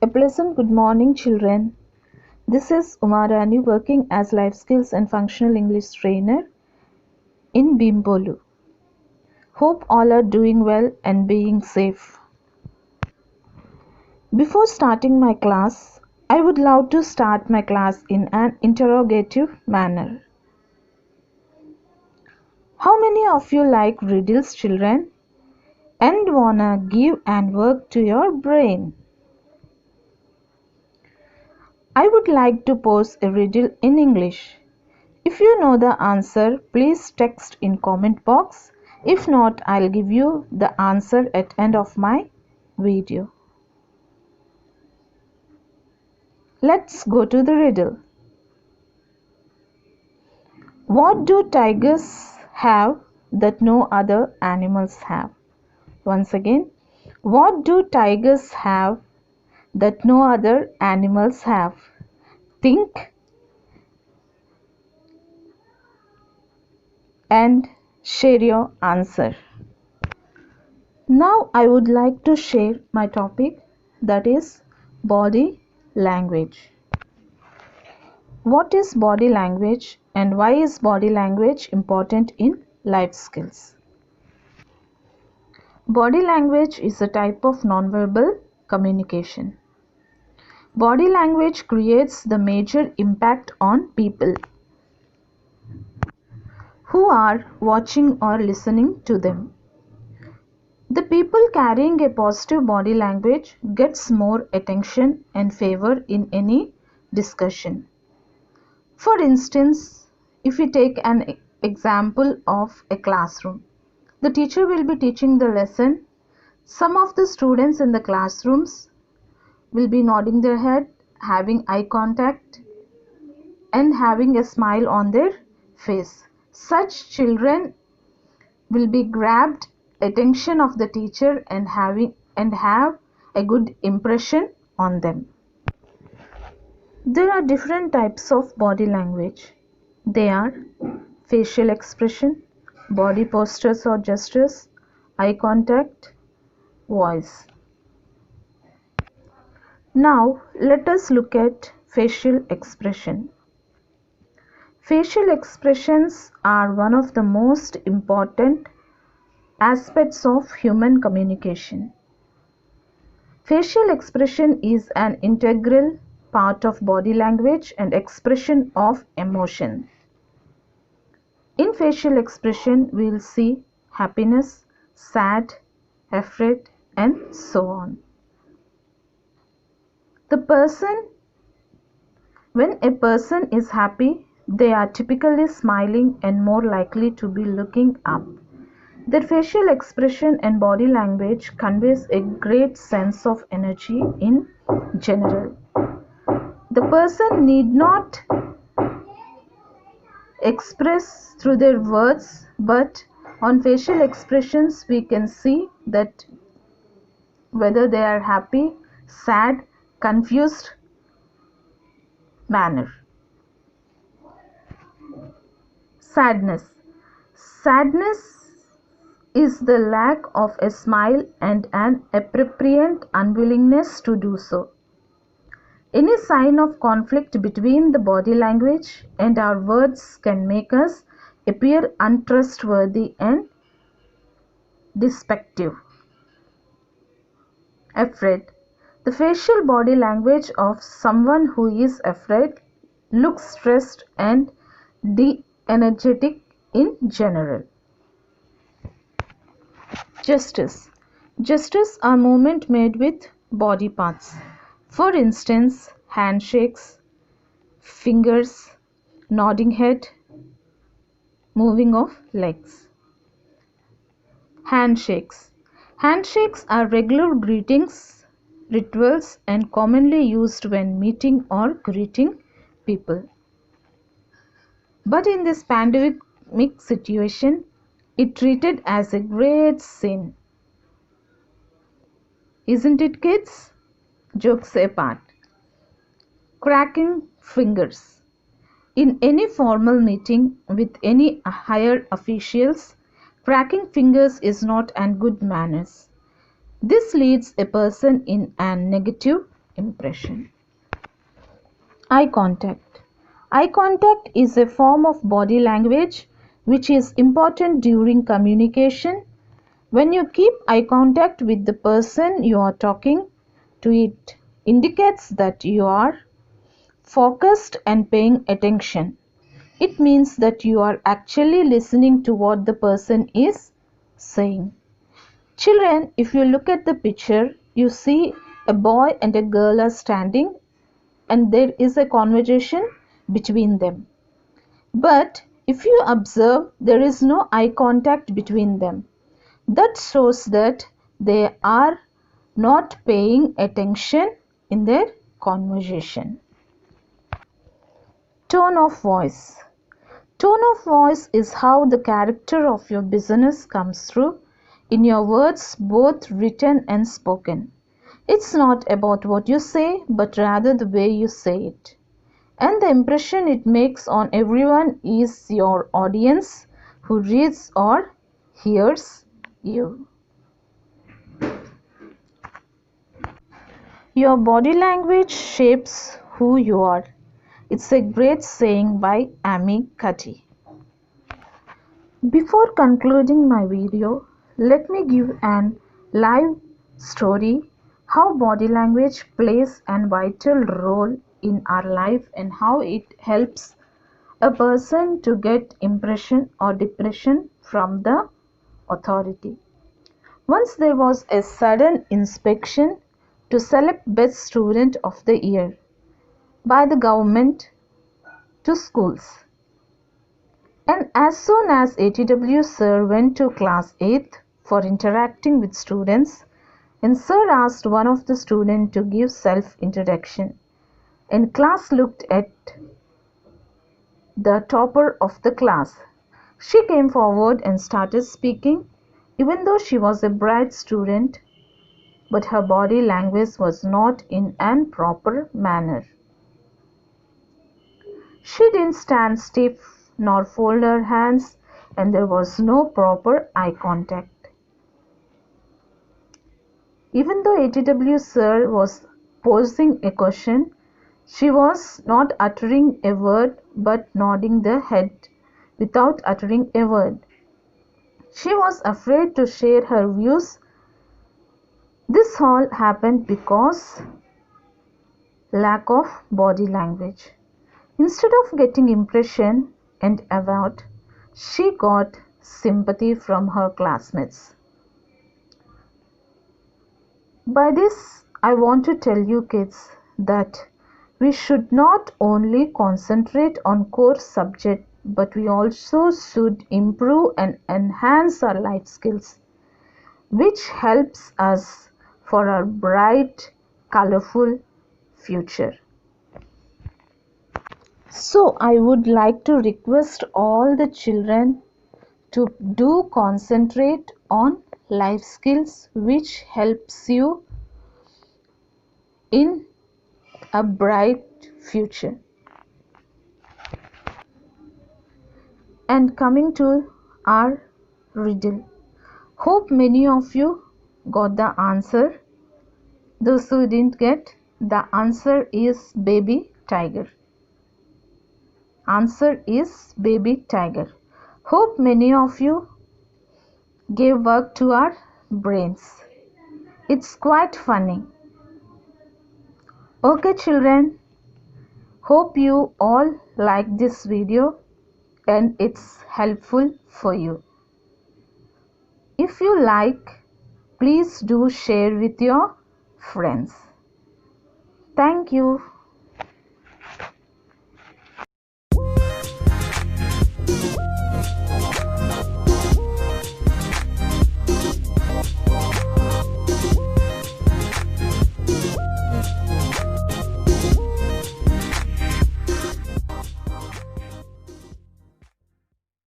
A pleasant good morning, children. This is Uma Rani working as Life Skills and Functional English Trainer in Bimbolu. Hope all are doing well and being safe. Before starting my class, I would love to start my class in an interrogative manner. How many of you like riddles, children, and wanna give and work to your brain? I would like to pose a riddle in English. If you know the answer, please text in comment box. If not, I'll give you the answer at end of my video. Let's go to the riddle. What do tigers have that no other animals have? Once again, what do tigers have that no other animals have? Think and share your answer. Now I would like to share my topic, that is body language. What is body language and why is body language important in life skills? Body language is a type of nonverbal communication. Body language creates the major impact on people who are watching or listening to them. The people carrying a positive body language gets more attention and favor in any discussion. For instance, if we take an example of a classroom, the teacher will be teaching the lesson. Some of the students in the classrooms will be nodding their head, having eye contact, and having a smile on their face. Such children will be grabbed attention of the teacher and have a good impression on them. There are different types of body language. They are facial expression, body postures or gestures, eye contact, voice. Now let us look at facial expression. Facial expressions are one of the most important aspects of human communication. Facial expression is an integral part of body language and expression of emotion. In facial expression, we will see happiness, sad, afraid, and so on. When a person is happy, they are typically smiling and more likely to be looking up. Their facial expression and body language conveys a great sense of energy in general. The person need not express through their words, but on facial expressions we can see that whether they are happy, sad, confused manner. Sadness. Sadness is the lack of a smile and an appropriate unwillingness to do so. Any sign of conflict between the body language and our words can make us appear untrustworthy and deceptive. Afraid. The facial body language of someone who is afraid looks stressed and de-energetic in general. Gestures. Gestures are movements made with body parts. For instance, handshakes, fingers, nodding head, moving of legs. Handshakes. Handshakes are regular greetings, rituals, and commonly used when meeting or greeting people. But in this pandemic situation, it treated as a great sin. Isn't it, kids? Jokes apart. Cracking fingers. In any formal meeting with any higher officials, cracking fingers is not an good manners. This leads a person in a negative impression. Eye contact. Eye contact is a form of body language which is important during communication. When you keep eye contact with the person you are talking to, it indicates that you are focused and paying attention. It means that you are actually listening to what the person is saying. Children, if you look at the picture, you see a boy and a girl are standing and there is a conversation between them. But if you observe, there is no eye contact between them. That shows that they are not paying attention in their conversation. Tone of voice. Tone of voice is how the character of your business comes through in your words, both written and spoken. It's not about what you say, but rather the way you say it. And the impression it makes on everyone is your audience who reads or hears you. Your body language shapes who you are. It's a great saying by Amy Cuddy. Before concluding my video, let me give an live story how body language plays a vital role in our life and how it helps a person to get impression or depression from the authority. Once there was a sudden inspection to select best student of the year by the government to schools. And as soon as ATW sir went to class 8th for interacting with students, and sir asked one of the students to give self-introduction, and class looked at the topper of the class. She came forward and started speaking, even though she was a bright student, but her body language was not in an proper manner. She didn't stand stiff nor fold her hands, and there was no proper eye contact. Even though ATW sir was posing a question, she was not uttering a word but nodding the head without uttering a word. She was afraid to share her views. This all happened because lack of body language. Instead of getting impression and award, she got sympathy from her classmates. By this, I want to tell you kids that we should not only concentrate on core subject, but we also should improve and enhance our life skills, which helps us for our bright, colorful future. So I would like to request all the children to do concentrate on life skills which helps you in a bright future. And coming to our riddle. Hope many of you got the answer. Those who didn't get, the answer is baby tiger. Answer is baby tiger. Hope many of you gave work to our brains. It's quite funny. Okay children, hope you all like this video and it's helpful for you. If you like, please do share with your friends. Thank you.